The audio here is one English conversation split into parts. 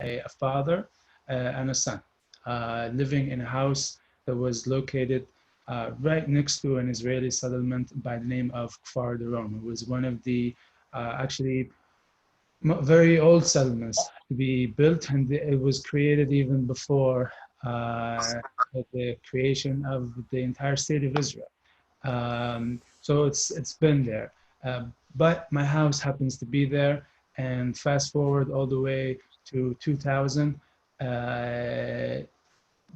a father and a son living in a house that was located right next to an Israeli settlement by the name of Kfar Darom. It was one of the actually very old settlements to be built, and it was created even before uh, the creation of the entire state of Israel. So it's been there. But my house happens to be there, and fast forward all the way to 2000, uh,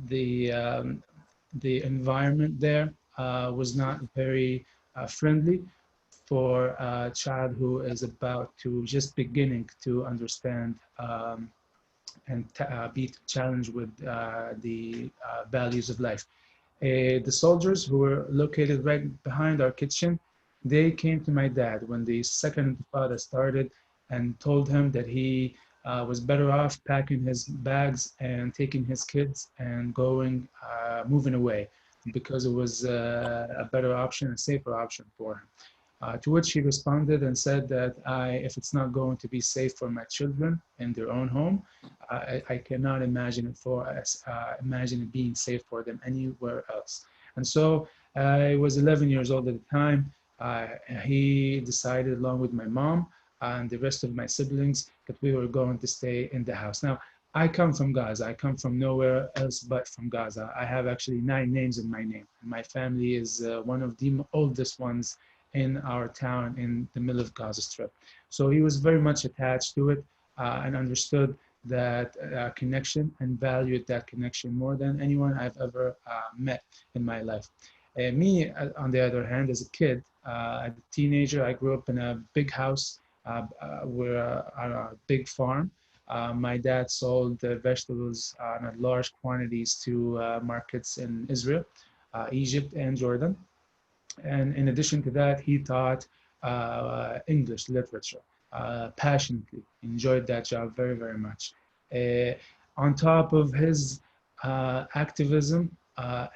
the um, the environment there was not very friendly for a child who is about to just beginning to understand and be challenged with the values of life. The soldiers who were located right behind our kitchen, they came to my dad when the second intifada started and told him that he was better off packing his bags and taking his kids and going, moving away because it was a better option, a safer option for him. To which he responded and said that if it's not going to be safe for my children in their own home, I cannot imagine it for us, imagine it being safe for them anywhere else. And so I was 11 years old at the time. He decided, along with my mom and the rest of my siblings, that we were going to stay in the house. Now, I come from Gaza. I come from nowhere else but from Gaza. I have actually 9 names in my name. My family is one of the oldest ones in our town in the middle of Gaza Strip. So he was very much attached to it and understood that connection and valued that connection more than anyone I've ever met in my life. Me, on the other hand, as a kid, as a teenager, I grew up in a big house on a big farm. My dad sold vegetables in large quantities to markets in Israel, Egypt, and Jordan. And in addition to that, he taught English literature passionately, enjoyed that job very, very much. Uh, on top of his activism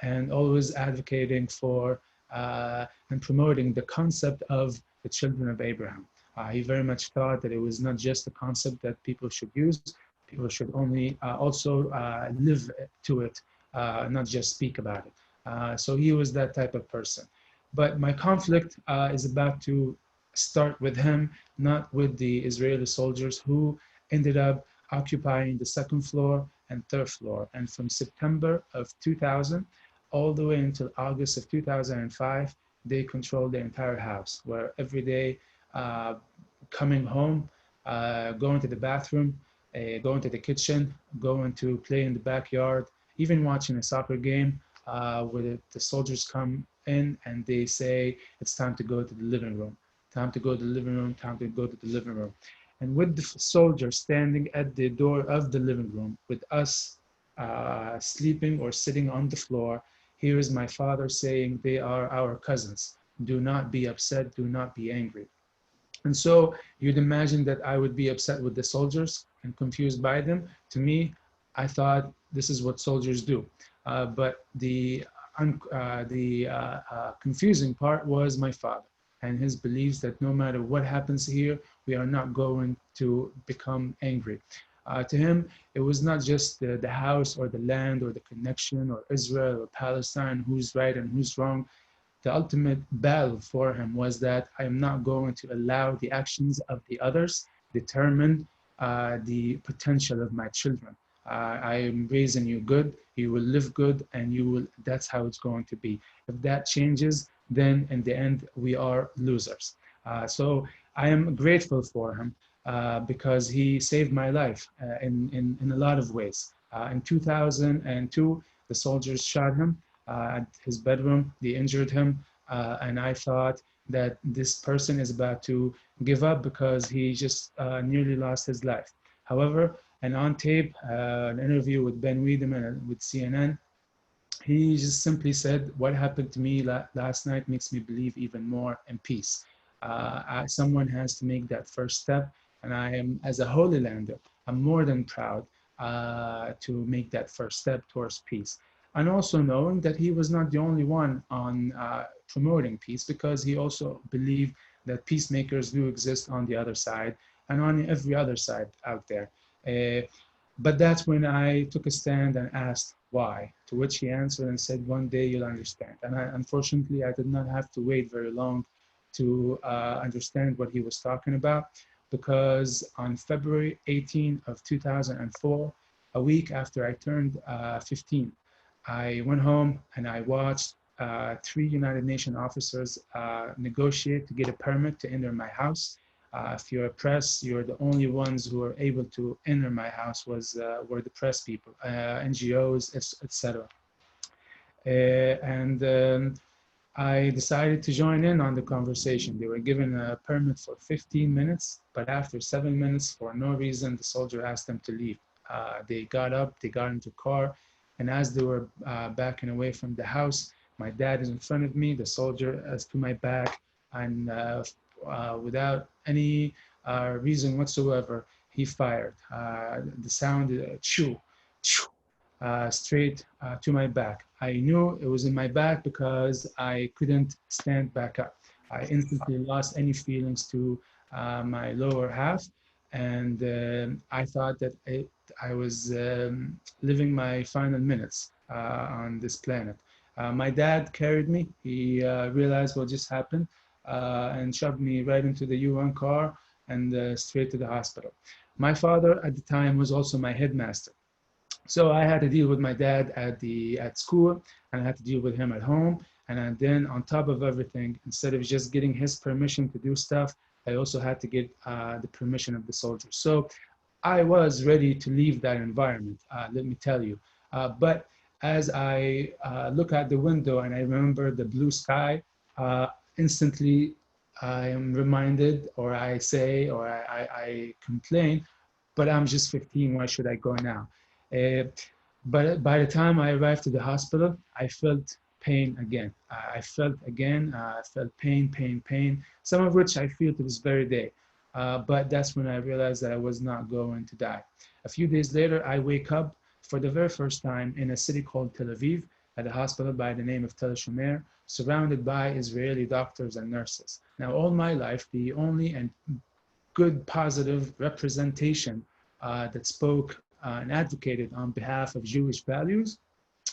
and always advocating for and promoting the concept of the children of Abraham. He very much thought that it was not just a concept that people should use, people should only also live to it, not just speak about it. So he was that type of person. But my conflict is about to start with him, not with the Israeli soldiers who ended up occupying the second floor and third floor. And from September of 2000 all the way until August of 2005, they controlled the entire house, where every day uh, coming home, going to the bathroom, going to the kitchen, going to play in the backyard, even watching a soccer game, where the soldiers come in and they say, it's time to go to the living room, time to go to the living room, time to go to the living room. And with the soldier standing at the door of the living room, with us sleeping or sitting on the floor, here is my father saying, they are our cousins. Do not be upset, do not be angry. And so you'd imagine that I would be upset with the soldiers and confused by them. To me, I thought this is what soldiers do. But the confusing part was my father and his beliefs that no matter what happens here, we are not going to become angry. To him, it was not just the house or the land or the connection or Israel or Palestine, who's right and who's wrong. The ultimate battle for him was that I am not going to allow the actions of the others determine the potential of my children. I am raising you good, you will live good, and you will, that's how it's going to be. If that changes, then in the end, we are losers. So I am grateful for him because he saved my life in a lot of ways. In 2002, the soldiers shot him at his bedroom. They injured him, and I thought that this person is about to give up because he just nearly lost his life. However, and on tape, an interview with Ben Wiedemann with CNN, he just simply said, what happened to me last night makes me believe even more in peace. Someone has to make that first step, and I am, as a Holy Lander, I'm more than proud to make that first step towards peace. And also knowing that he was not the only one on promoting peace, because he also believed that peacemakers do exist on the other side and on every other side out there. But that's when I took a stand and asked why, to which he answered and said, one day you'll understand. And unfortunately, I did not have to wait very long to understand what he was talking about, because on February 18 of 2004, a week after I turned 15, I went home and I watched three United Nations officers negotiate to get a permit to enter my house. If you're a press, you're the only ones who are able to enter my house were the press people, NGOs, etc. And I decided to join in on the conversation. They were given a permit for 15 minutes, but after 7 minutes, for no reason, the soldier asked them to leave. They got up, they got into the car, and as they were backing away from the house, my dad is in front of me, the soldier is to my back, and without any reason whatsoever, he fired. The sound, chew, chew, straight to my back. I knew it was in my back because I couldn't stand back up. I instantly lost any feelings to my lower half, and I thought that I was living my final minutes on this planet. My dad carried me. He realized what just happened and shoved me right into the UN car and straight to the hospital. My father at the time was also my headmaster. So I had to deal with my dad at school, and I had to deal with him at home. And then on top of everything, instead of just getting his permission to do stuff, I also had to get the permission of the soldiers. So I was ready to leave that environment, let me tell you. But as I look out the window and I remember the blue sky, instantly I am reminded, or I say, or I complain, but I'm just 15, why should I go now? Uh, but by the time I arrived to the hospital, I felt pain again. I felt again, I felt pain, pain, pain, some of which I feel to this very day. But that's when I realized that I was not going to die. A few days later, I wake up for the very first time in a city called Tel Aviv at a hospital by the name of Tel Shomer, surrounded by Israeli doctors and nurses. Now, all my life, the only and good positive representation that spoke and advocated on behalf of Jewish values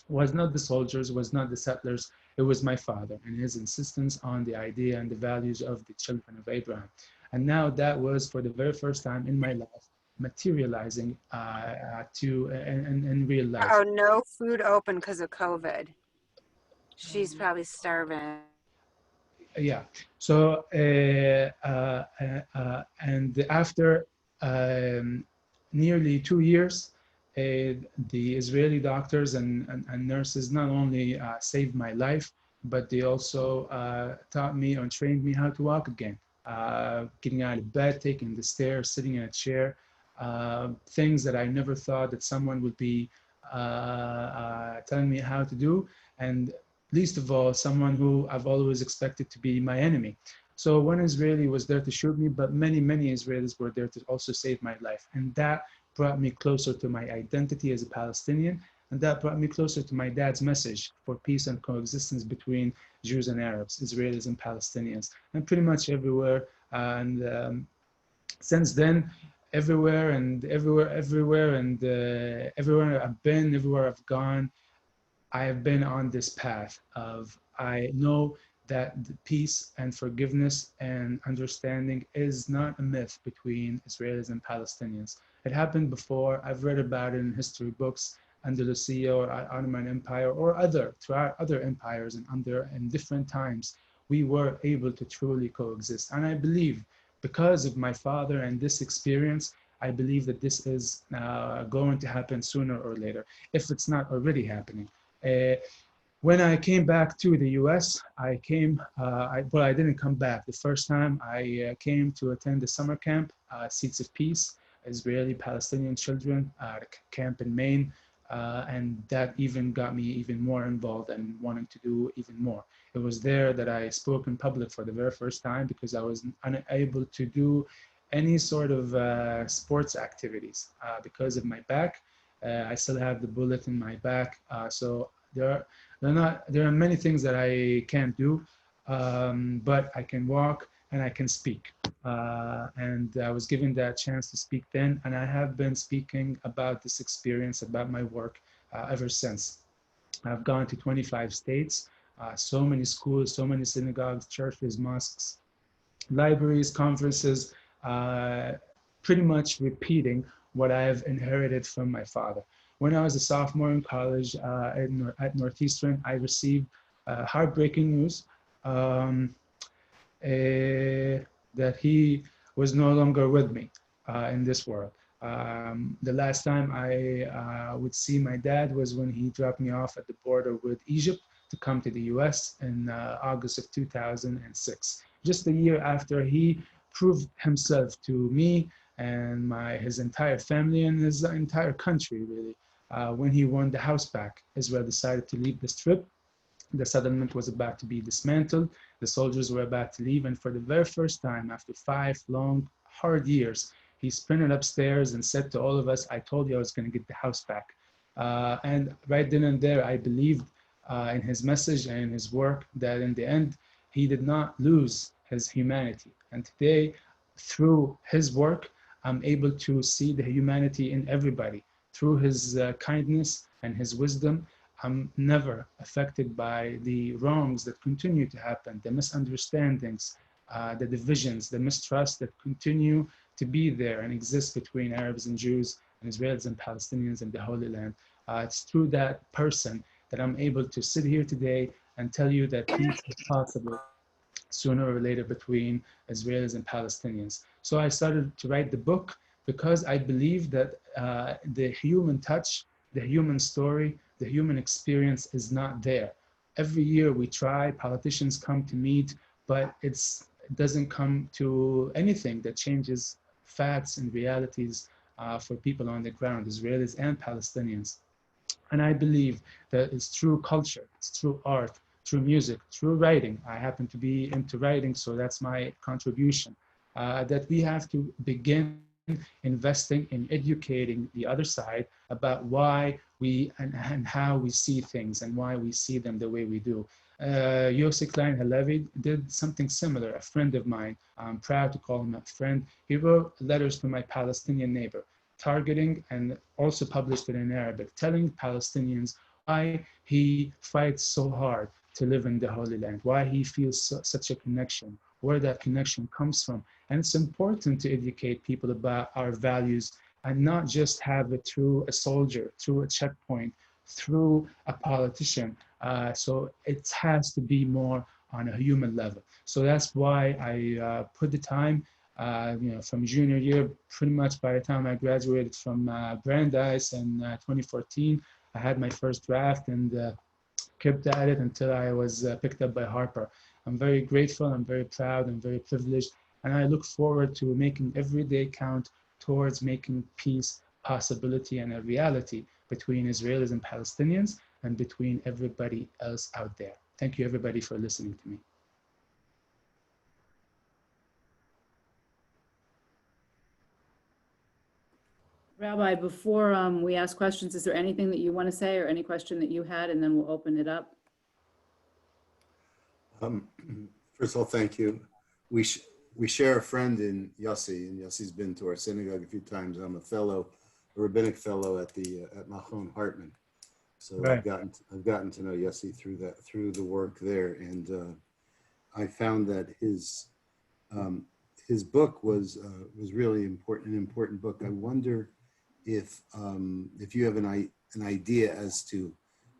was not the soldiers, was not the settlers, it was my father and his insistence on the idea and the values of the children of Abraham. And now that was for the very first time in my life materializing in real life. Oh, no food open because of COVID. She's probably starving. Yeah. So, and after nearly 2 years, the Israeli doctors and nurses not only saved my life, but they also taught me and trained me how to walk again. Getting out of bed, taking the stairs, sitting in a chair, things that I never thought that someone would be telling me how to do. And least of all, someone who I've always expected to be my enemy. So one Israeli was there to shoot me, but many, many Israelis were there to also save my life. And that brought me closer to my identity as a Palestinian. And that brought me closer to my dad's message for peace and coexistence between Jews and Arabs, Israelis and Palestinians, and pretty much everywhere. And since then, everywhere I've been, everywhere I've gone, I have been on this path of, I know that the peace and forgiveness and understanding is not a myth between Israelis and Palestinians. It happened before. I've read about it in history books, Andalusia or Ottoman Empire or throughout other empires and in different times, we were able to truly coexist. And I believe because of my father and this experience, I believe that this is going to happen sooner or later, if it's not already happening. Uh, when I came back to the US, I didn't come back. The first time I came to attend the summer camp, Seeds of Peace, Israeli Palestinian children, camp in Maine. And that even got me even more involved and wanting to do even more. It was there that I spoke in public for the very first time because I was unable to do any sort of sports activities because of my back. I still have the bullet in my back. So there are many things that I can't do, but I can walk and I can speak. And I was given that chance to speak then, and I have been speaking about this experience, about my work ever since. I've gone to 25 states, so many schools, so many synagogues, churches, mosques, libraries, conferences, uh, pretty much repeating what I have inherited from my father. When I was a sophomore in college at Northeastern, I received heartbreaking news. Um, that he was no longer with me in this world. The last time I would see my dad was when he dropped me off at the border with Egypt to come to the US in August of 2006. Just a year after he proved himself to me and his entire family and his entire country, really. When he won the house back, Israel decided to leave the strip. The settlement was about to be dismantled. The soldiers were about to leave, and for the very first time, after 5 long, hard years, he sprinted upstairs and said to all of us, "I told you I was going to get the house back." And right then and there, I believed in his message and in his work that in the end, he did not lose his humanity. And today, through his work, I'm able to see the humanity in everybody. Through his kindness and his wisdom, I'm never affected by the wrongs that continue to happen, the misunderstandings, the divisions, the mistrust that continue to be there and exist between Arabs and Jews and Israelis and Palestinians in the Holy Land. It's through that person that I'm able to sit here today and tell you that peace is possible sooner or later between Israelis and Palestinians. So I started to write the book because I believe that the human touch, the human story, the human experience is not there. Every year we try, politicians come to meet, but it doesn't come to anything that changes facts and realities for people on the ground, Israelis and Palestinians. And I believe that it's through culture, it's through art, through music, through writing. I happen to be into writing, so that's my contribution. That we have to begin investing in educating the other side about why and how we see things and why we see them the way we do. Yossi Klein Halevi did something similar. A friend of mine, I'm proud to call him a friend, he wrote letters to my Palestinian neighbor, targeting and also published it in Arabic, telling Palestinians why he fights so hard to live in the Holy Land, why he feels such a connection, where that connection comes from. And it's important to educate people about our values and not just have it through a soldier, through a checkpoint, through a politician. So it has to be more on a human level. So that's why I put the time from junior year, pretty much by the time I graduated from Brandeis in 2014, I had my first draft and kept at it until I was picked up by Harper. I'm very grateful, I'm very proud, I'm very privileged, and I look forward to making every day count towards making peace possibility and a reality between Israelis and Palestinians and between everybody else out there. Thank you everybody for listening to me. Rabbi, before we ask questions, is there anything that you want to say or any question that you had, and then we'll open it up? First of all, thank you. We share a friend in Yossi, and Yossi's been to our synagogue a few times. I'm a rabbinic fellow at Machon Hartman. So right. I've gotten to know Yossi through the work there, and I found that his book was really an important book. I wonder if you have an idea as to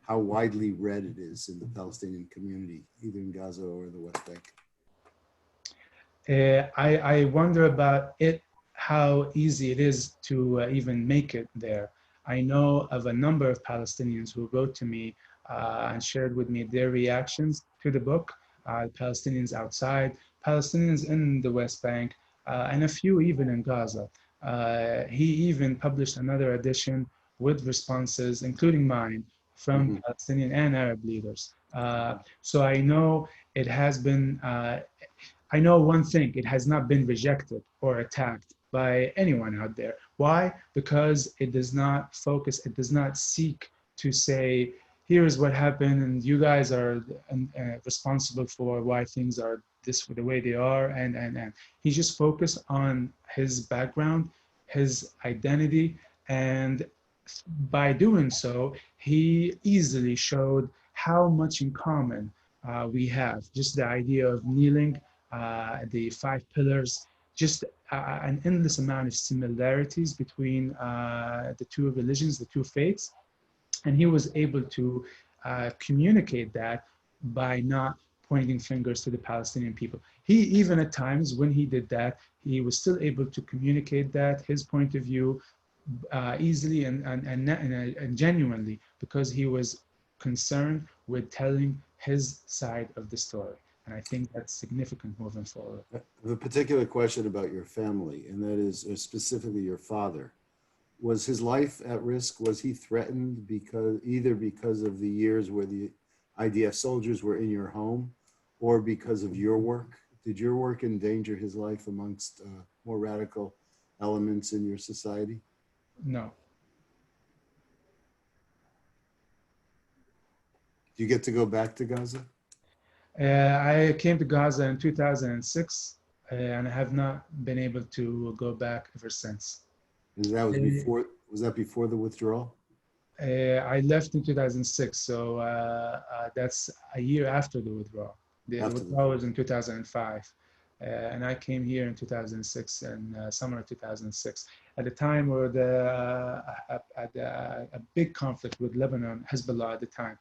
how widely read it is in the Palestinian community, either in Gaza or the West Bank. I wonder about it, how easy it is to even make it there. I know of a number of Palestinians who wrote to me and shared with me their reactions to the book, Palestinians outside, Palestinians in the West Bank, and a few even in Gaza. He even published another edition with responses, including mine, from Palestinian and Arab leaders. So I know it has been, I know one thing, it has not been rejected or attacked by anyone out there. Why? Because it does not focus, it does not seek to say, here's what happened and you guys are responsible for why things are this the way they are, and he just focused on his background, his identity, and by doing so, he easily showed how much in common we have. Just the idea of kneeling, the five pillars, just an endless amount of similarities between the two religions, the two faiths. And he was able to communicate that by not pointing fingers to the Palestinian people. He, even at times when he did that, he was still able to communicate that, his point of view, easily and genuinely, because he was concerned with telling his side of the story. And I think that's significant moving forward. I have a particular question about your family, and that is specifically your father. Was his life at risk? Was he threatened because of the years where the IDF soldiers were in your home, or because of your work? Did your work endanger his life amongst more radical elements in your society? No. Do you get to go back to Gaza? I came to Gaza in 2006, and I have not been able to go back ever since. And that was before. Was that before the withdrawal? I left in 2006, so that's a year after the withdrawal. The withdrawal was in 2005, and I came here in 2006, in summer of 2006. At the time, we were at a big conflict with Lebanon, Hezbollah at the time.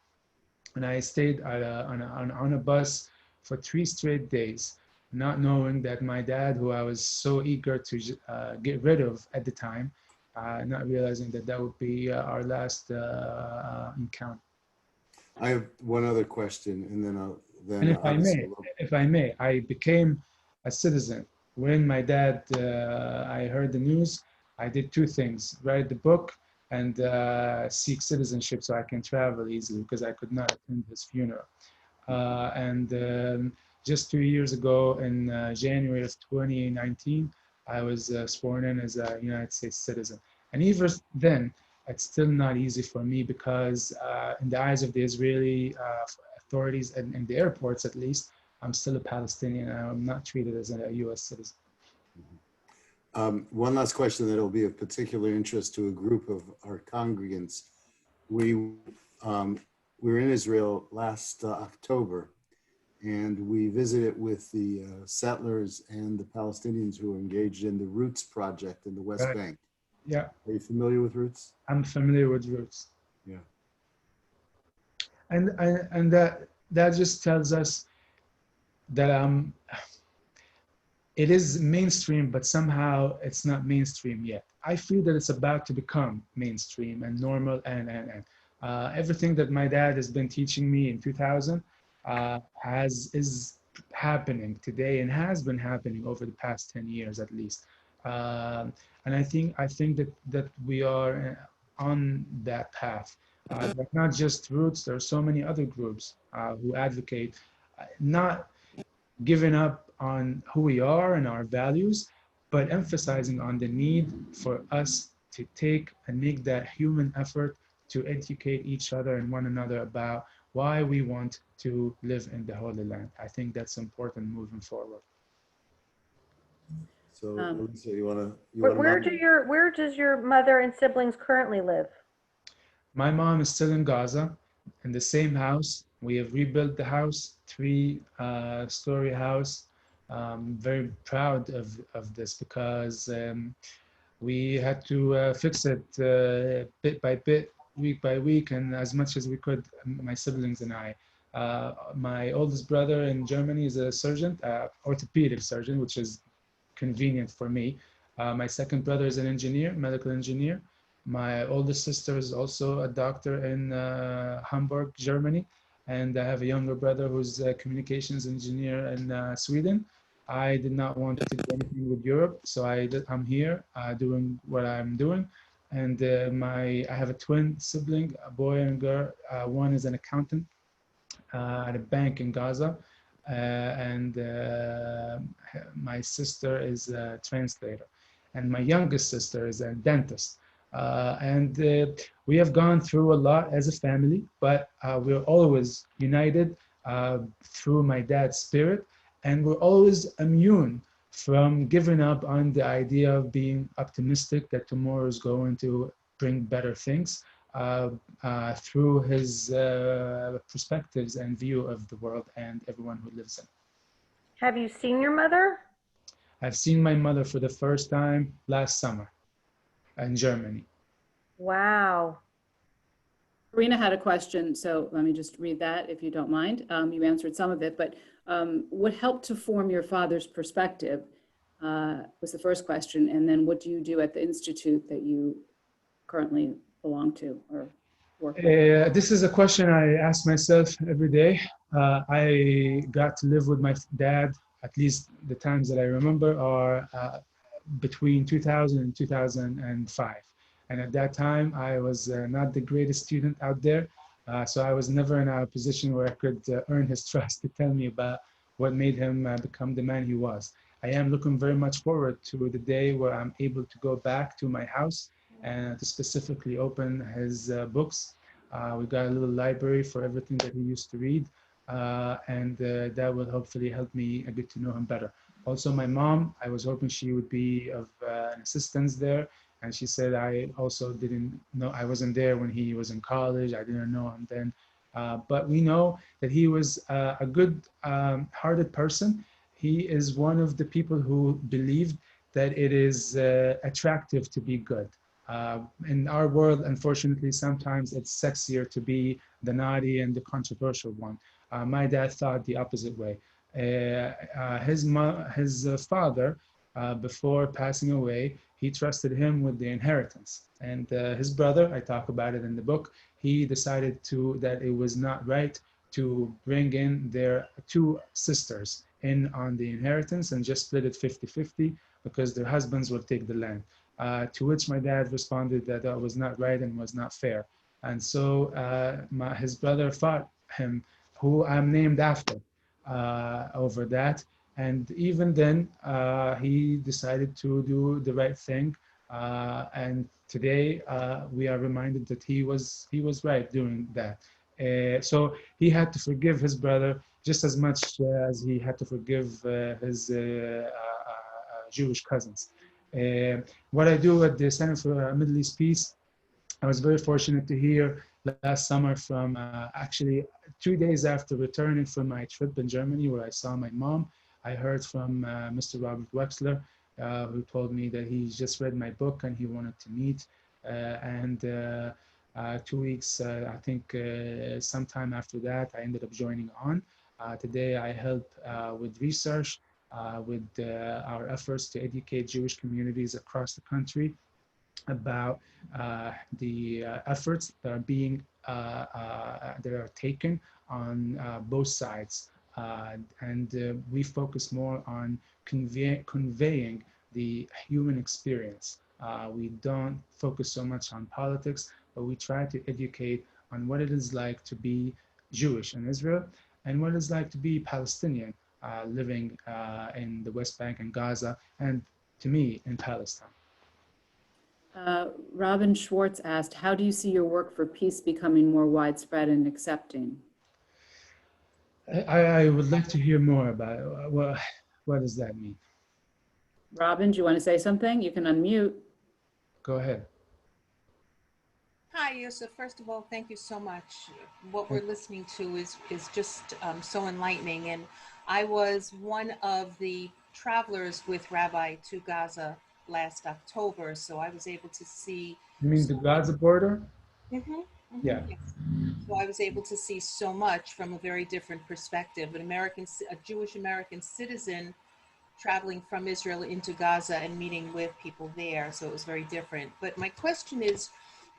And I stayed on a bus for 3 straight days, not knowing that my dad, who I was so eager to get rid of at the time, not realizing that that would be our last encounter. I have one other question, and then I'll. And if I may, I became a citizen when my dad. I heard the news. I did 2 things: write the book and seek citizenship so I can travel easily, because I could not attend his funeral. Just 2 years ago, in January of 2019, I was sworn in as a United States citizen. And even then, it's still not easy for me, because in the eyes of the Israeli authorities and in the airports at least, I'm still a Palestinian, and I'm not treated as a US citizen. One last question that will be of particular interest to a group of our congregants. We were in Israel last October, and we visited with the settlers and the Palestinians who were engaged in the Roots project in the West Bank. Yeah. Are you familiar with Roots? I'm familiar with Roots. Yeah. And that just tells us that it is mainstream, but somehow it's not mainstream yet. I feel that it's about to become mainstream and normal, and everything that my dad has been teaching me in 2000 is happening today, and has been happening over the past 10 years at least. And I think that we are on that path. But not just Roots, there are so many other groups who advocate not giving up on who we are and our values, but emphasizing on the need for us to take and make that human effort to educate each other and one another about why we want to live in the Holy Land. I think that's important moving forward. So, Lisa, you want to? Where does your mother and siblings currently live? My mom is still in Gaza, in the same house. We have rebuilt the house, 3-story house. Very proud of this, because we had to fix it bit by bit, week by week, and as much as we could, my siblings and I. My oldest brother in Germany is a surgeon, orthopedic surgeon, which is convenient for me. My second brother is an engineer, medical engineer. My oldest sister is also a doctor in Hamburg, Germany. And I have a younger brother who's a communications engineer in Sweden. I did not want to do anything with Europe, so I'm here doing what I'm doing. And I have a twin sibling, a boy and a girl. One is an accountant at a bank in Gaza, and my sister is a translator, and my youngest sister is a dentist. We have gone through a lot as a family, but we're always united through my dad's spirit and we're always immune from giving up on the idea of being optimistic that tomorrow is going to bring better things through his perspectives and view of the world and everyone who lives in. Have you seen your mother? I've seen my mother for the first time last summer in Germany. Wow. Karina had a question, so let me just read that if you don't mind. You answered some of it, but what helped to form your father's perspective was the first question. And then what do you do at the institute that you currently belong to or work with? This is a question I ask myself every day. I got to live with my dad, at least the times that I remember are between 2000 and 2005. And at that time, I was not the greatest student out there. So I was never in a position where I could earn his trust to tell me about what made him become the man he was. I am looking very much forward to the day where I'm able to go back to my house and to specifically open his books. We've got a little library for everything that he used to read. And that will hopefully help me get to know him better. Also, my mom, I was hoping she would be of an assistance there. And she said, I also didn't know, I wasn't there when he was in college. I didn't know him then. But we know that he was a good hearted person. He is one of the people who believed that it is attractive to be good. In our world, unfortunately, sometimes it's sexier to be the naughty and the controversial one. My dad thought the opposite way. His father, before passing away, he trusted him with the inheritance. And his brother, I talk about it in the book, he decided that it was not right to bring in their two sisters in on the inheritance and just split it 50-50 because their husbands will take the land. To which my dad responded that that was not right and was not fair. And so his brother fought him, who I'm named after, over that. And even then, he decided to do the right thing. And today, we are reminded that he was right doing that. So he had to forgive his brother just as much as he had to forgive his Jewish cousins. What I do at the Center for Middle East Peace, I was very fortunate to hear last summer from actually 2 days after returning from my trip in Germany where I saw my mom, I heard from Mr. Robert Wexler, who told me that he just read my book and he wanted to meet. And 2 weeks, I think sometime after that, I ended up joining on. Today, I help with research, with our efforts to educate Jewish communities across the country about the efforts that are being that are taken on both sides, and we focus more on conveying the human experience. We don't focus so much on politics, but we try to educate on what it is like to be Jewish in Israel and what it's like to be Palestinian living in the West Bank and Gaza, and to me in Palestine. Robin Schwartz asked, how do you see your work for peace becoming more widespread and accepting? I would like to hear more about it. What does that mean? Robin, do you want to say something? You can unmute. Go ahead. Hi, Yousef. First of all, thank you so much. What we're listening to is just so enlightening. And I was one of the travelers with Rabbi to Gaza last October, so I was able to see. You mean the Gaza border? Yeah. Yes. So I was able to see so much from a very different perspective. A Jewish American citizen traveling from Israel into Gaza and meeting with people there. So it was very different. But my question is,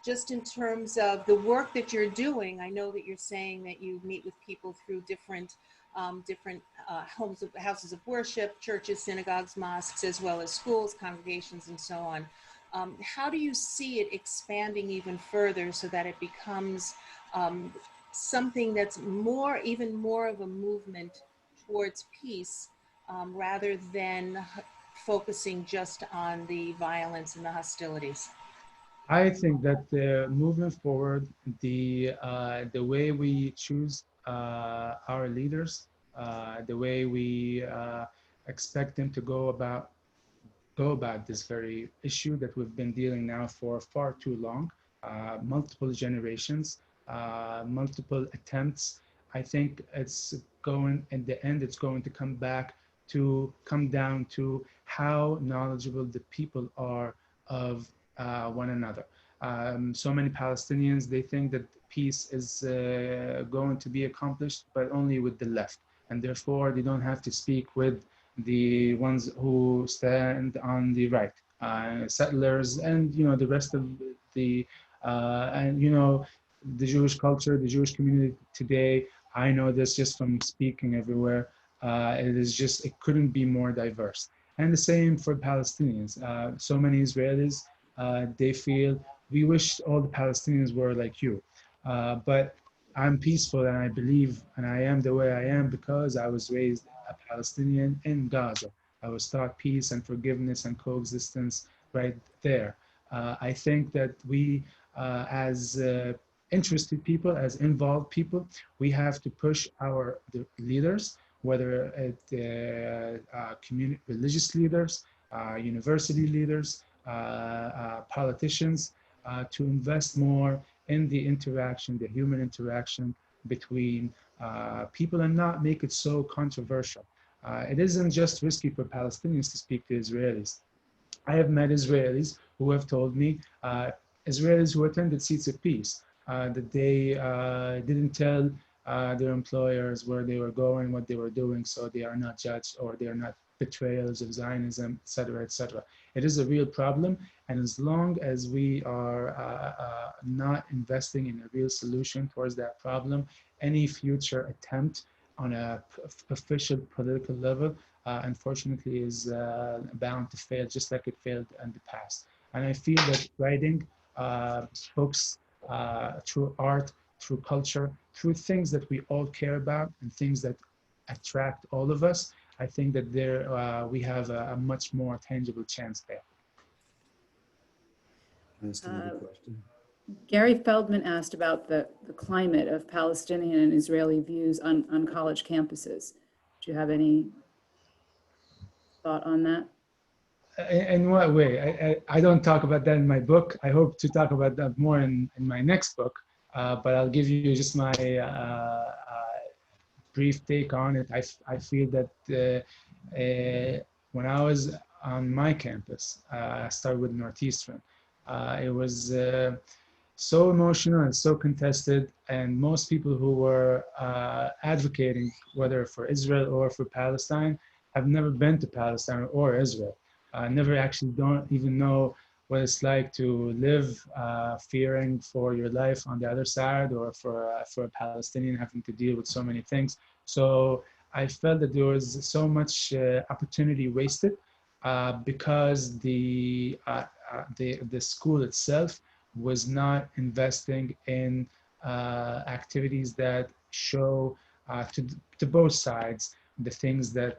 just in terms of the work that you're doing, I know that you're saying that you meet with people through different houses of worship, churches, synagogues, mosques, as well as schools, congregations, and so on. How do you see it expanding even further so that it becomes something that's even more of a movement towards peace, rather than focusing just on the violence and the hostilities? I think that moving forward, the way we choose our leaders the way we expect them to go about this very issue that we've been dealing now for far too long, multiple generations, multiple attempts. I think it's going, in the end, it's going to come down to how knowledgeable the people are of one another. So many Palestinians, they think that peace is going to be accomplished, but only with the left. And therefore, they don't have to speak with the ones who stand on the right, settlers, and the rest of the and the Jewish culture, the Jewish community today. I know this just from speaking everywhere. It couldn't be more diverse. And the same for Palestinians. So many Israelis, they feel we wish all the Palestinians were like you, but I'm peaceful and I believe and I am the way I am because I was raised a Palestinian in Gaza. I was taught peace and forgiveness and coexistence right there. I think that we, as interested people, as involved people, we have to push the leaders, whether community, religious leaders, university leaders, politicians, to invest more in the interaction, the human interaction between people and not make it so controversial. It isn't just risky for Palestinians to speak to Israelis. I have met Israelis who have told me, Israelis who attended Seats of Peace, that they didn't tell their employers where they were going, what they were doing, so they are not judged or they are not betrayals of Zionism, et cetera, et cetera. It is a real problem, and as long as we are not investing in a real solution towards that problem, any future attempt on a official political level unfortunately is bound to fail, just like it failed in the past. And I feel that writing books through art, through culture, through things that we all care about and things that attract all of us, I think that we have a much more tangible chance there. Ask another question. Gary Feldman asked about the climate of Palestinian and Israeli views on college campuses. Do you have any thought on that? In what way? I don't talk about that in my book. I hope to talk about that more in my next book, but I'll give you just my brief take on it. I feel that when I was on my campus, I started with Northeastern. It was so emotional and so contested, and most people who were advocating, whether for Israel or for Palestine, have never been to Palestine or Israel. Never actually don't even know what it's like to live fearing for your life on the other side, or for a Palestinian having to deal with so many things. So I felt that there was so much opportunity wasted because the school itself was not investing in activities that show to both sides the things that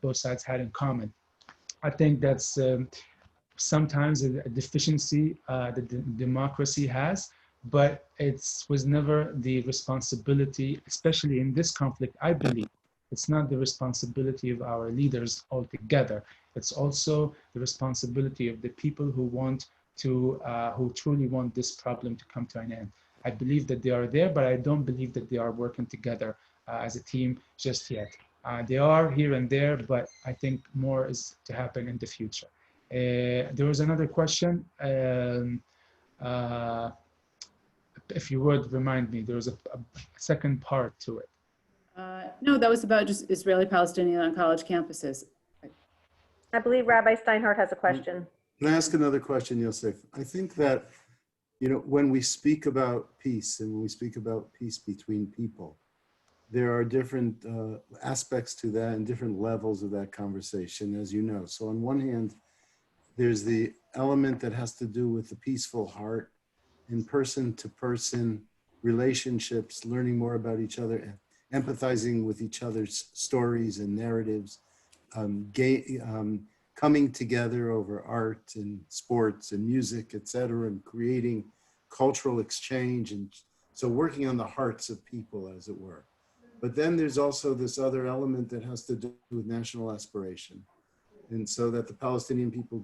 both sides had in common. I think that's sometimes a deficiency that the democracy has, but it was never the responsibility, especially in this conflict, I believe. It's not the responsibility of our leaders altogether. It's also the responsibility of the people who who truly want this problem to come to an end. I believe that they are there, but I don't believe that they are working together as a team just yet. They are here and there, but I think more is to happen in the future. There was another question. If you would remind me, there was a second part to it. No, that was about just Israeli-Palestinian on college campuses. I believe Rabbi Steinhardt has a question. Can I ask another question, Yousef? I think that, when we speak about peace and when we speak about peace between people, there are different aspects to that and different levels of that conversation, as you know. So on one hand, there's the element that has to do with the peaceful heart and person-to-person relationships, learning more about each other, empathizing with each other's stories and narratives, coming together over art and sports and music, et cetera, and creating cultural exchange. And so working on the hearts of people, as it were. But then there's also this other element that has to do with national aspiration. And so that the Palestinian people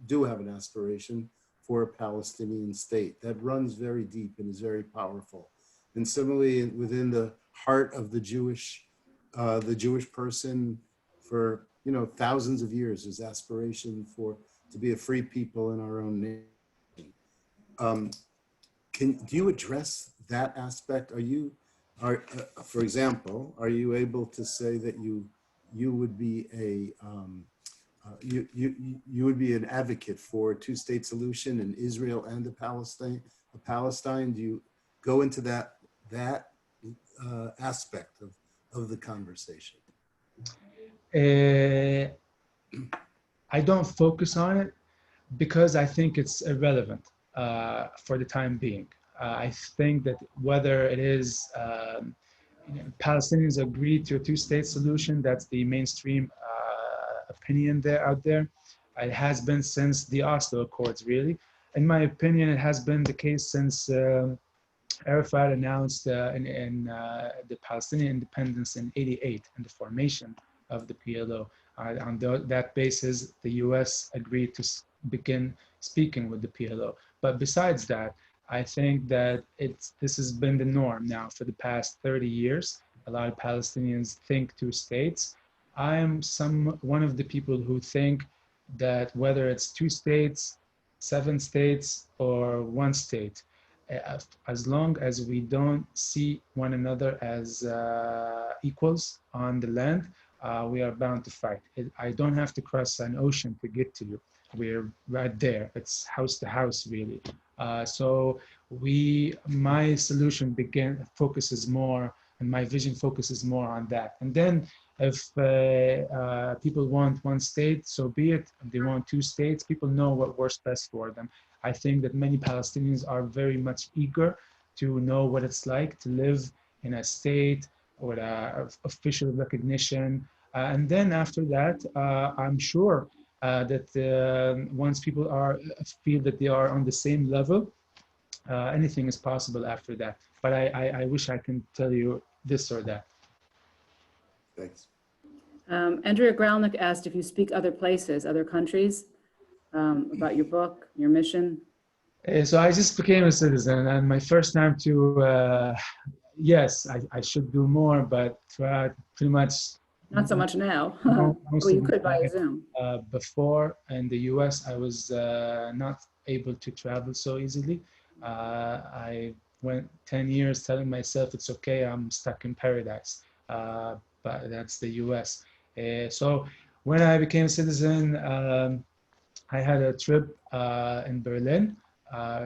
do have an aspiration for a Palestinian state that runs very deep and is very powerful. And similarly, within the heart of the Jewish person for thousands of years is aspiration to be a free people in our own nation. Do you address that aspect? For example, are you able to say that you would be you would be an advocate for a two-state solution in Israel and Palestine? Do you go into that aspect of the conversation? I don't focus on it because I think it's irrelevant for the time being. I think that whether it is Palestinians agree to a two-state solution, that's the mainstream opinion out there. It has been since the Oslo Accords, really. In my opinion, it has been the case since Arafat announced the Palestinian independence in '88 and the formation of the PLO. On that basis, the US agreed to begin speaking with the PLO. But besides that, I think that this has been the norm now for the past 30 years. A lot of Palestinians think two states. I am one of the people who think that whether it's two states, 7 states, or 1 state, as long as we don't see one another as equals on the land, we are bound to fight. I don't have to cross an ocean to get to you. We're right there. It's house to house, really. So my solution focuses more, and my vision focuses more on that. And then if people want 1 state, so be it. If they want 2 states, people know what works best for them. I think that many Palestinians are very much eager to know what it's like to live in a state with official recognition. And then after that, I'm sure that once people feel that they are on the same level, anything is possible after that. But I wish I can tell you this or that. Thanks. Andrea Gralnick asked if you speak other places, other countries, about your book, your mission. So I just became a citizen, and my first time to, yes, I should do more, but pretty much. Not so much now. Well, you could via Zoom. Before in the US, I was not able to travel so easily. I went 10 years telling myself it's okay, I'm stuck in paradise. But that's the US. So when I became a citizen, I had a trip in Berlin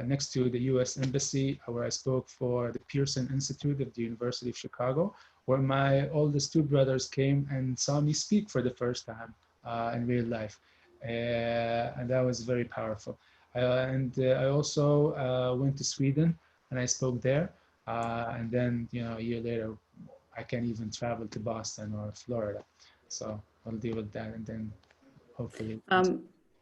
next to the US Embassy, where I spoke for the Pearson Institute of the University of Chicago, where my oldest 2 brothers came and saw me speak for the first time in real life. And that was very powerful. I also went to Sweden and I spoke there. And then, a year later, I can't even travel to Boston or Florida. So I'll deal with that, and then hopefully.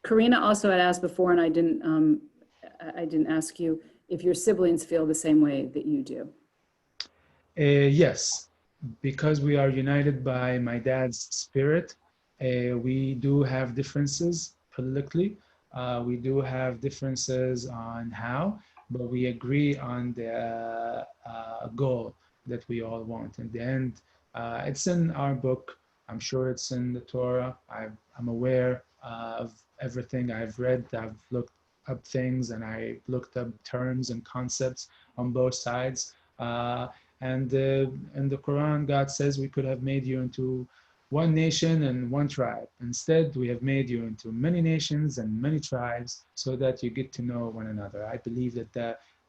Karina also had asked before, and I didn't ask you if your siblings feel the same way that you do. Yes, because we are united by my dad's spirit. We do have differences politically. We do have differences on how, but we agree on the goal that we all want. In the end, it's in our book. I'm sure it's in the Torah. I'm aware of everything I've read. I've looked up things, and I looked up terms and concepts on both sides. And in the Quran, God says we could have made you into 1 nation and 1 tribe. Instead, we have made you into many nations and many tribes so that you get to know one another. I believe that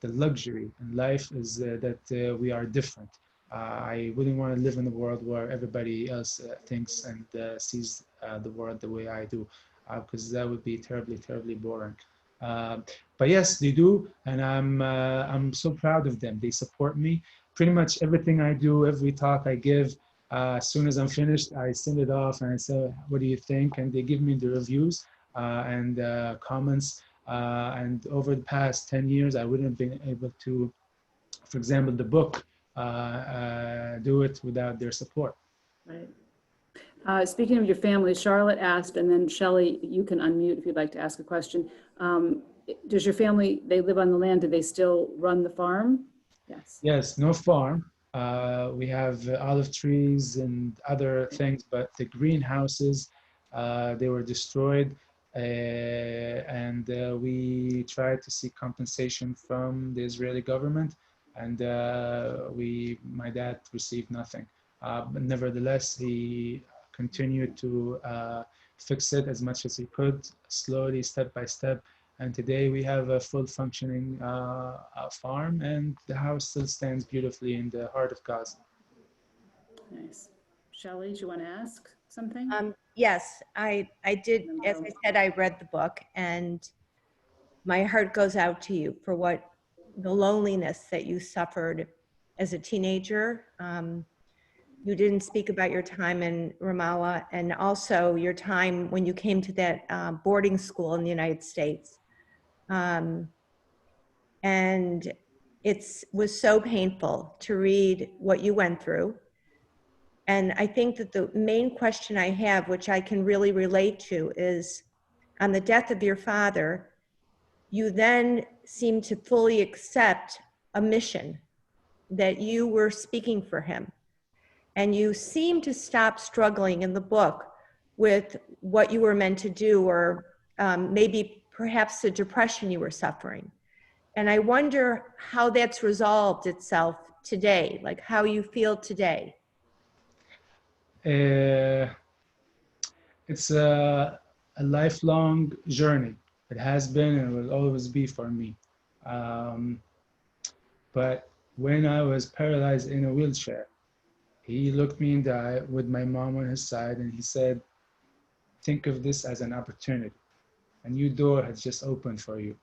the luxury in life is that we are different. I wouldn't want to live in a world where everybody else thinks and sees the world the way I do, because that would be terribly, terribly boring. But yes, they do, and I'm so proud of them. They support me. Pretty much everything I do, every talk I give, as soon as I'm finished, I send it off and I say, what do you think? And they give me the reviews and comments. And over the past 10 years, I wouldn't have been able to, for example, the book do it without their support. Right. Speaking of your family, Charlotte asked, and then Shelley, you can unmute if you'd like to ask a question. Does your family, they live on the land, do they still run the farm? Yes. Yes, no farm. We have olive trees and other things, but the greenhouses, they were destroyed. And we tried to seek compensation from the Israeli government, and my dad received nothing. But nevertheless, he continued to fix it as much as he could, slowly, step by step. And today we have a full functioning farm, and the house still stands beautifully in the heart of Gaza. Nice. Shelley, do you want to ask something? Yes, I did. As I said, I read the book, and my heart goes out to you for what the loneliness that you suffered as a teenager. You didn't speak about your time in Ramallah, and also your time when you came to that boarding school in the United States. And it was so painful to read what you went through. And I think that the main question I have, which I can really relate to, is on the death of your father, you then seem to fully accept a mission that you were speaking for him. And you seem to stop struggling in the book with what you were meant to do, or maybe perhaps the depression you were suffering. And I wonder how that's resolved itself today, like how you feel today. It's a lifelong journey. It has been and will always be for me. But when I was paralyzed in a wheelchair, he looked me in the eye with my mom on his side, and he said, think of this as an opportunity. A new door has just opened for you.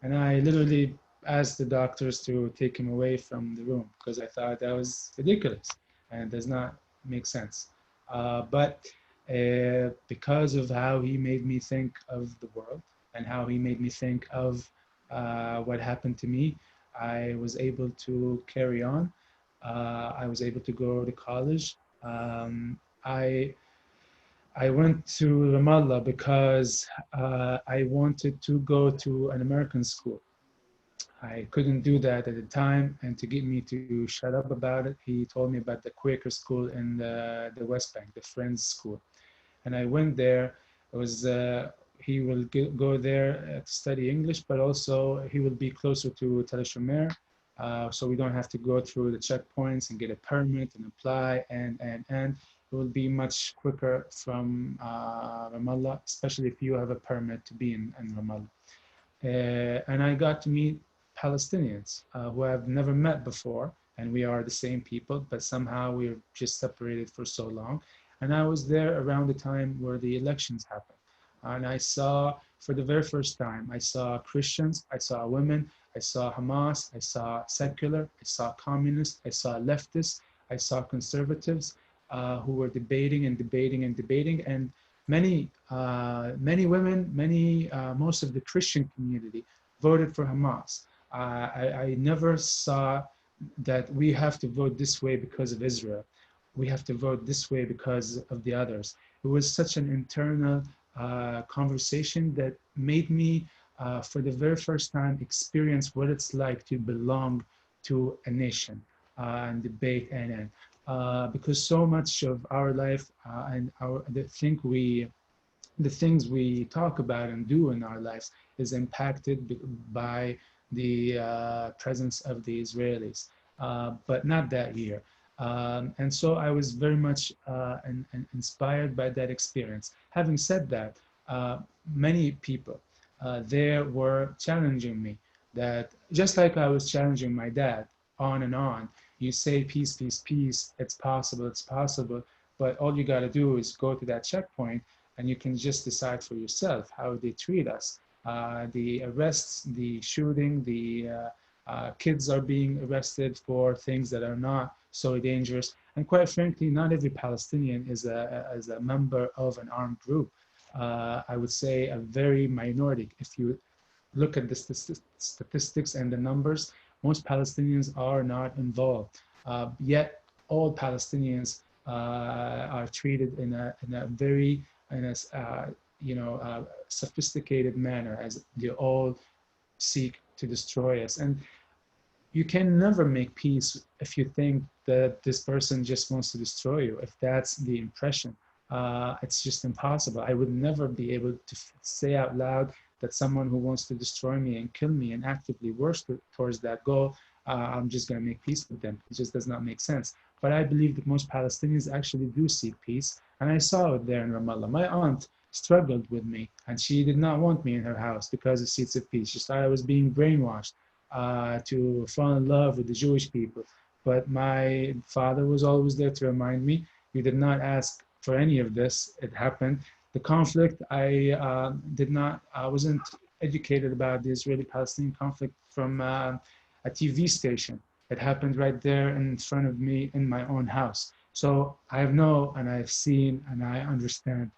And I literally asked the doctors to take him away from the room because I thought that was ridiculous and does not make sense. But because of how he made me think of the world and how he made me think of what happened to me, I was able to carry on. I was able to go to college. I went to Ramallah because I wanted to go to an American school. I couldn't do that at the time, and to get me to shut up about it, he told me about the Quaker school in the West Bank, the Friends School. And I went there. It was he will go there to study English, but also he will be closer to Tel Shomer, so we don't have to go through the checkpoints and get a permit and apply, and it will be much quicker from Ramallah, especially if you have a permit to be in Ramallah. And I got to meet Palestinians who I've never met before, and we are the same people, but somehow we're just separated for so long. And I was there around the time where the elections happened. And I saw, for the very first time, I saw Christians, I saw women, I saw Hamas, I saw secular, I saw communists, I saw leftists, I saw conservatives who were debating and debating and debating. And many women, most of the Christian community voted for Hamas. I never saw that we have to vote this way because of Israel. We have to vote this way because of the others. It was such an internal conversation that made me, for the very first time, experience what it's like to belong to a nation and debate and because so much of our life and the things we talk about and do in our lives is impacted by the presence of the Israelis, but not that year. And so I was very much inspired by that experience. Having said that, many people there were challenging me, that just like I was challenging my dad on and on, you say peace, peace, peace, it's possible, but all you got to do is go to that checkpoint and you can just decide for yourself how they treat us. The arrests, the shooting, the kids are being arrested for things that are not so dangerous. And quite frankly, not every Palestinian is a member of an armed group. I would say a very minority. If you look at the statistics and the numbers, most Palestinians are not involved. Yet all Palestinians are treated in a very sophisticated manner, as they all seek to destroy us. And you can never make peace if you think that this person just wants to destroy you. If that's the impression, it's just impossible. I would never be able to say out loud that someone who wants to destroy me and kill me and actively works towards that goal, I'm just going to make peace with them. It just does not make sense. But I believe that most Palestinians actually do seek peace. And I saw it there in Ramallah. My aunt struggled with me, and she did not want me in her house because of seeds of peace. She thought I was being brainwashed to fall in love with the Jewish people. But my father was always there to remind me, you did not ask for any of this. It happened. The conflict, I wasn't educated about the Israeli-Palestinian conflict from a TV station. It happened right there in front of me in my own house. So I know and I've seen and I understand.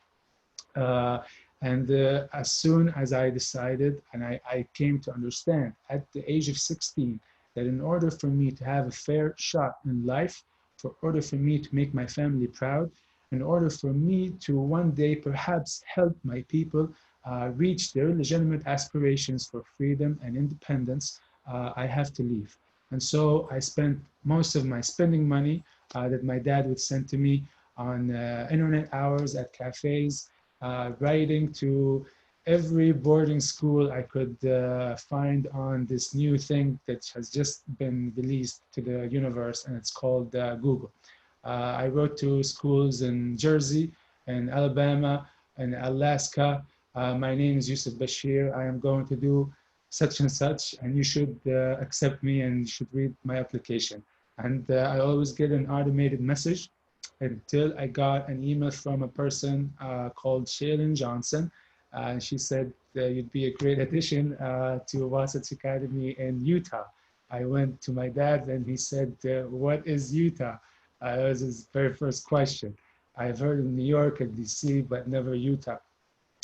As soon as I decided and I came to understand at the age of 16 that in order for me to have a fair shot in life, in order for me to make my family proud, in order for me to one day perhaps help my people reach their legitimate aspirations for freedom and independence, I have to leave. And so I spent most of my spending money that my dad would send to me on internet hours at cafes, writing to every boarding school I could find on this new thing that has just been released to the universe, and it's called Google. I wrote to schools in Jersey and Alabama and Alaska. My name is Yousef Bashir. I am going to do such and such, and you should accept me and you should read my application. And I always get an automated message until I got an email from a person called Shaylin Johnson. She said you'd be a great addition to Wasatch Academy in Utah. I went to my dad and he said, what is Utah? That was his very first question. I've heard of New York and DC, but never Utah.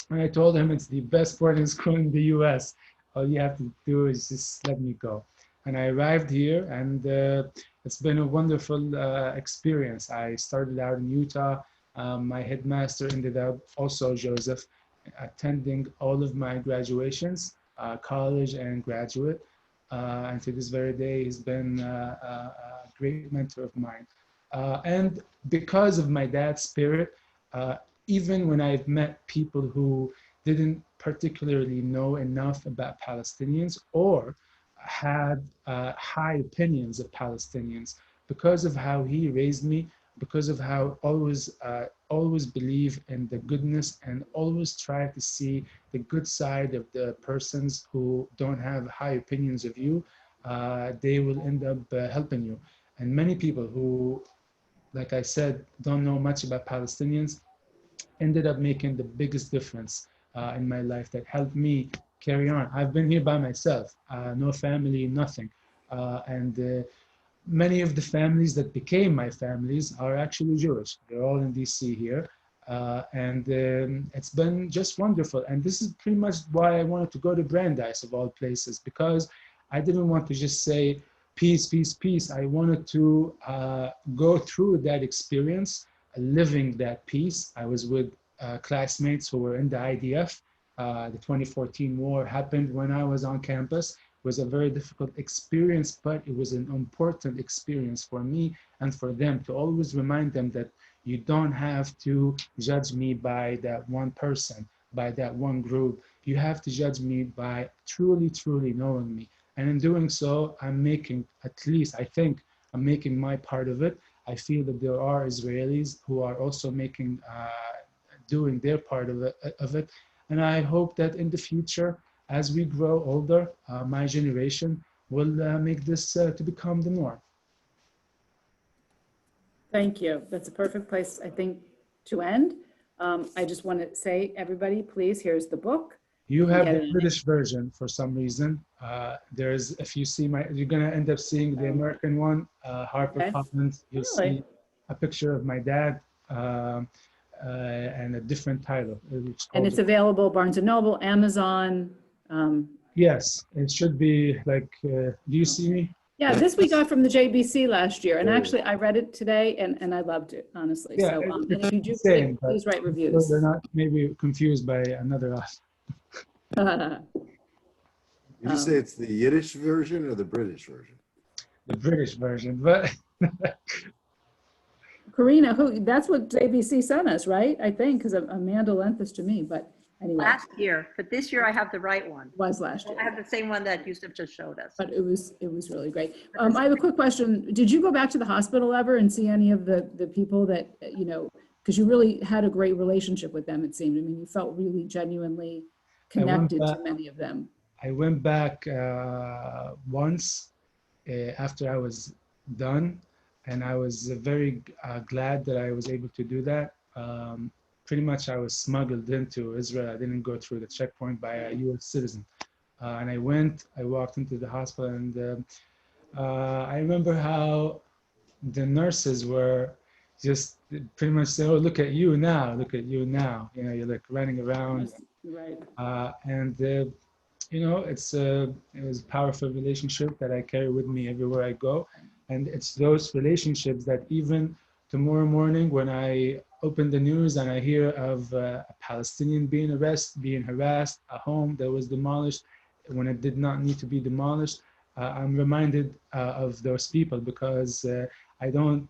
And I told him it's the best boarding school in the US. All you have to do is just let me go. And I arrived here, and it's been a wonderful experience. I started out in Utah. My headmaster ended up also Yousef, attending all of my graduations, college and graduate. And to this very day, he's been a great mentor of mine. And because of my dad's spirit, even when I've met people who didn't particularly know enough about Palestinians or had high opinions of Palestinians, because of how he raised me, because of how always believe in the goodness and always try to see the good side of the persons who don't have high opinions of you, they will end up helping you. And many people who, like I said, don't know much about Palestinians ended up making the biggest difference in my life that helped me carry on. I've been here by myself, no family, nothing. And many of the families that became my families are actually Jewish. They're all in DC here. And it's been just wonderful. And this is pretty much why I wanted to go to Brandeis of all places, because I didn't want to just say peace, peace, peace. I wanted to go through that experience, living that peace. I was with classmates who were in the IDF. The 2014 war happened when I was on campus. It was a very difficult experience, but it was an important experience for me and for them, to always remind them that you don't have to judge me by that one person, by that one group. You have to judge me by truly, truly knowing me. And in doing so, I'm making, at least I think I'm making my part of it. I feel that there are Israelis who are also doing their part of it. And I hope that in the future, as we grow older, my generation will make this to become the norm. Thank you. That's a perfect place, I think, to end. I just want to say, everybody, please, here's the book. You have Get the it. British version for some reason. There's, if you see you're gonna end up seeing the American one, HarperCollins. You'll see a picture of my dad and a different title. And it's available Barnes & Noble, Amazon. Yes, it should be like, do you see me? Yeah, this we got from the JBC last year, and Yeah. actually I read it today and I loved it, honestly. Yeah, So, and if you do it's read same, it, but please write so reviews. they're not maybe confused by another author. Did you say it's the Yiddish version or the British version? The British version, but Karina, that's what JBC sent us, right? I think, because Amanda lent this to me, but anyway, Last year, but this year I have the right one. it was last year. I have the same one that Yousef just showed us. But it was really great. I have a quick question. Did you go back to the hospital ever and see any of the people that, because you really had a great relationship with them, it seemed. I mean, you felt really genuinely connected to many of them. I went back once after I was done, and I was very glad that I was able to do that. Pretty much I was smuggled into Israel. I didn't go through the checkpoint by a US citizen. And I walked into the hospital, and I remember how the nurses were just pretty much saying, "Oh, look at you now, look at you now." You know, you're like running around. Right. It was a powerful relationship that I carry with me everywhere I go. And it's those relationships that even tomorrow morning when I open the news and I hear of a Palestinian being harassed, a home that was demolished when it did not need to be demolished, I'm reminded of those people, because I don't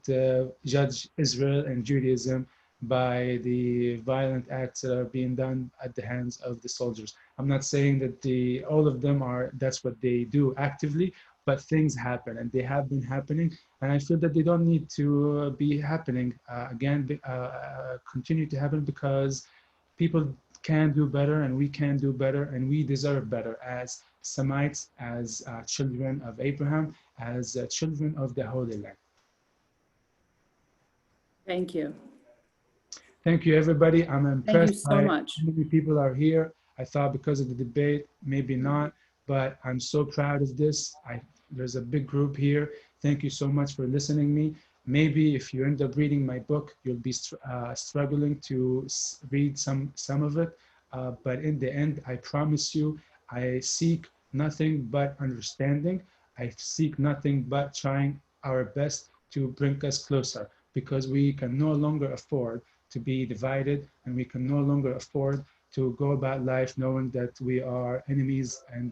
judge Israel and Judaism by the violent acts that are being done at the hands of the soldiers. I'm not saying that all of them that's what they do actively, but things happen, and they have been happening, and I feel that they don't need to be happening continue to happen, because people can do better, and we can do better, and we deserve better as Semites, as children of Abraham, as children of the Holy Land. Thank you. Thank you, everybody. I'm impressed Thank you so much. how many people are here. I thought because of the debate, maybe not, but I'm so proud of this. There's a big group here. Thank you so much for listening to me. Maybe if you end up reading my book, you'll be struggling to read some of it. But in the end, I promise you, I seek nothing but understanding. I seek nothing but trying our best to bring us closer, because we can no longer afford to be divided, and we can no longer afford to go about life knowing that we are enemies, and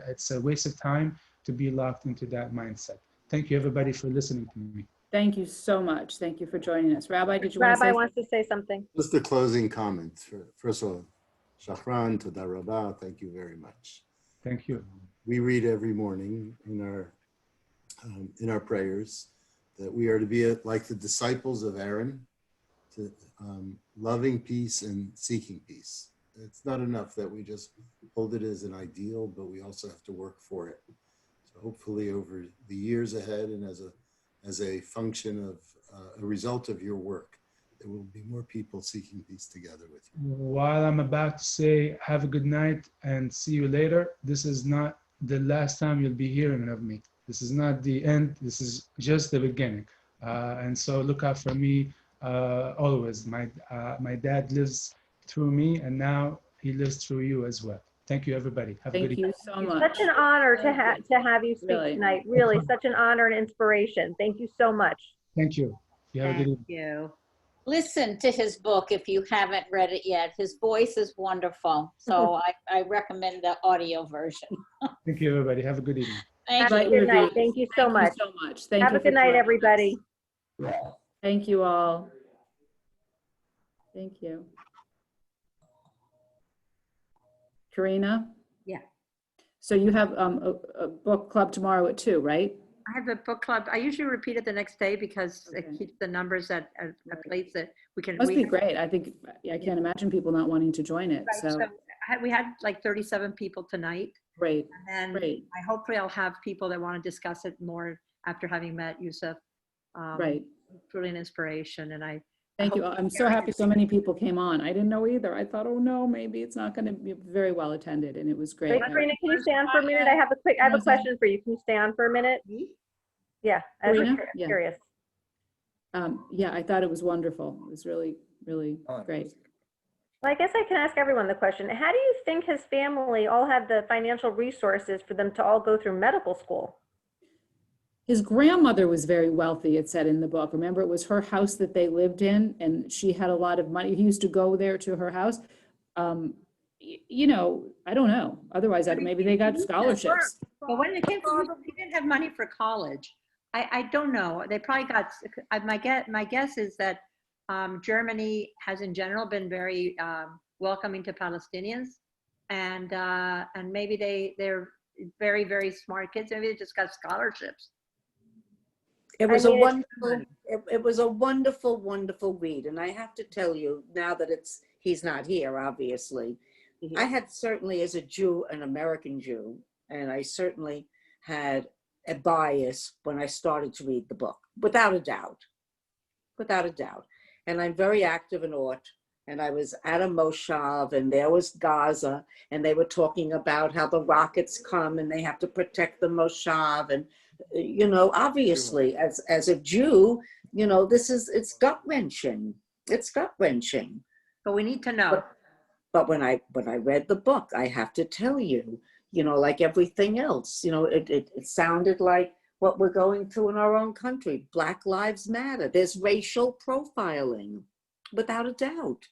it's a waste of time to be locked into that mindset. Thank you, everybody, for listening to me. Thank you so much. Thank you for joining us. Rabbi, did you want to say Rabbi wants to say something. Just a closing comment. First of all, Shachran, Toda Rabah, thank you very much. Thank you. We read every morning in our prayers that we are to be like the disciples of Aaron, to loving peace and seeking peace. It's not enough that we just hold it as an ideal, but we also have to work for it. So hopefully over the years ahead, and as a function of a result of your work, there will be more people seeking peace together with you. While I'm about to say have a good night and see you later, this is not the last time you'll be hearing of me. This is not the end. This is just the beginning. And so look out for me always. My dad lives through me, and now he lives through you as well. Thank you, everybody. Have a good evening. Thank you so much. Such an honor to have you speak Really. tonight. Really, such an honor and inspiration. Thank you so much. Thank you. You have a good Thank evening. you. Listen to his book if you haven't read it yet. His voice is wonderful. So I recommend the audio version. Thank you, everybody. Have a good evening. Thank Have a you. good night. Thank you so much. Thank you so much. Thank Have you a for good night, joining us. everybody. Thank you all. Thank you. Karina? Yeah. So you have a book club tomorrow at 2, right? I have a book club. I usually repeat it the next day because Okay. it keeps the numbers at a place that we can. Must we be have- great. I think, I can't imagine people not wanting to join it. Right, So we had like 37 people tonight. great, And great, hopefully I'll have people that want to discuss it more after having met Yousef. right. Truly an inspiration. And I Thank you. hope I'm so happy so many people came on. I didn't know either. I thought, oh no, maybe it's not going to be very well attended, and it was great. Wait, Karina, can you stay on for a minute? I have a question for you. Can you stay on for a minute? Yeah, I was Karina? Yeah. curious. Yeah, I thought it was wonderful. It was really, really great. Well, I guess I can ask everyone the question. How do you think his family all had the financial resources for them to all go through medical school? His grandmother was very wealthy, it said in the book. Remember, it was her house that they lived in, and she had a lot of money. He used to go there to her house. You know, I don't know. Otherwise, maybe they got scholarships. But when it came to, he didn't have money for college. I don't know. They probably got, my guess is that Germany has in general been very welcoming to Palestinians. And maybe they're very, very smart kids. Maybe they just got scholarships. It was I a mean, wonderful, it was a wonderful, wonderful read. And I have to tell you, now that he's not here, obviously, I had certainly, as a Jew, an American Jew, and I certainly had a bias when I started to read the book, without a doubt, without a doubt. And I'm very active in Ort, and I was at a Moshav, and there was Gaza, and they were talking about how the rockets come and they have to protect the Moshav. And, you know, obviously, as a Jew, you know, it's gut-wrenching. It's gut-wrenching. But we need to know. But when I read the book, I have to tell you, you know, like everything else, you know, it sounded like what we're going through in our own country. Black Lives Matter. There's racial profiling, without a doubt.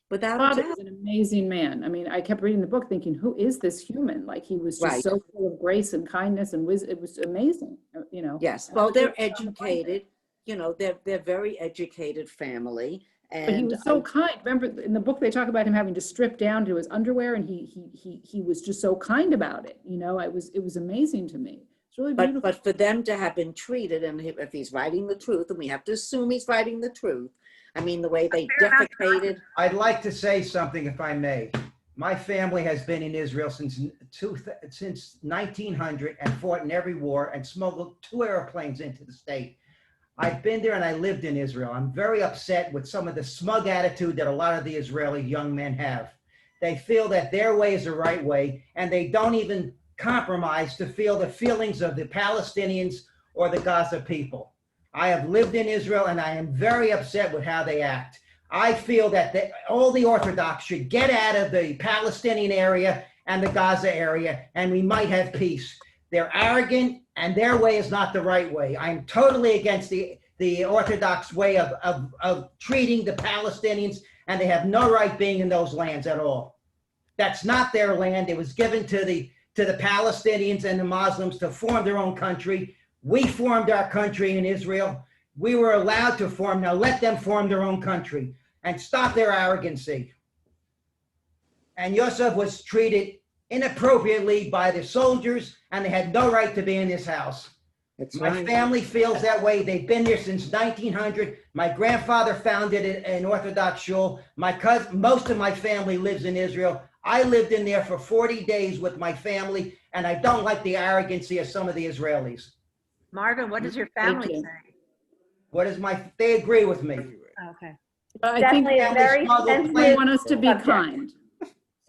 Without a Father doubt. was an amazing man. I mean, I kept reading the book thinking, who is this human? Like, he was just Right. so full of grace and kindness and wisdom. It was amazing, you know. Yes. Well, they're educated. You know, they're very educated family. But he And was so kind. Remember in the book, they talk about him having to strip down to his underwear, and he was just so kind about it. You know, it was amazing to me. It's really beautiful. but for them to have been treated, and if he's writing the truth, and we have to assume he's writing the truth, I mean, the way they defecated. I'd like to say something, if I may. My family has been in Israel since 1900 and fought in every war and smuggled 2 airplanes into the state. I've been there and I lived in Israel. I'm very upset with some of the smug attitude that a lot of the Israeli young men have. They feel that their way is the right way, and they don't even compromise to feel the feelings of the Palestinians or the Gaza people. I have lived in Israel and I am very upset with how they act. I feel that all the Orthodox should get out of the Palestinian area and the Gaza area, and we might have peace. They're arrogant, and their way is not the right way. I'm totally against the Orthodox way of treating the Palestinians, and they have no right being in those lands at all. That's not their land. It was given to the Palestinians and the Muslims to form their own country. We formed our country in Israel. We were allowed to form. Now let them form their own country and stop their arrogancy. And Yousef was treated inappropriately by the soldiers, and they had no right to be in this house. My family feels that way. They've been there since 1900. My grandfather founded an Orthodox shul. My cousin, most of my family lives in Israel. I lived in there for 40 days with my family, and I don't like the arrogancy of some of the Israelis. Marvin, what does your family say? They agree with me. Okay. But I think Definitely a very they sensitive want us to be subject. kind.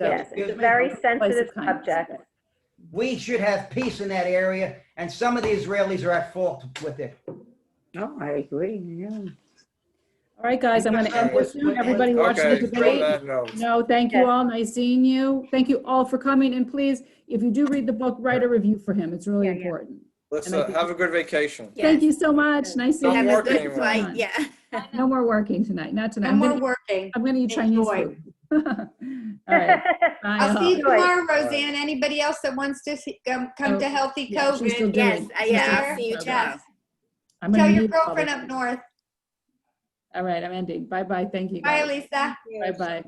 So, Yes, it's a very sensitive subject. We should have peace in that area, and some of the Israelis are at fault with it. No, I agree. Yeah. All right, guys, I'm going to end this soon. Everybody watch the debate. No, thank you all. Nice seeing you. Thank you all for coming. And please, if you do read the book, write a review for him. It's really important. Let's have a good vacation. Thank you so much. Nice seeing you. Have a good flight. Yeah. No more working tonight. Not tonight. No more working. I'm going to eat Chinese Enjoy. food. All right. Bye, I'll see you all. tomorrow, Roseanne. Anybody else that wants to come to Healthy yeah, she's still COVID? doing- I'll see you tomorrow. I'm Tell gonna your mute all girlfriend the- up north. All right, I'm ending. Bye-bye. Thank you, Bye, guys. Lisa. Bye-bye.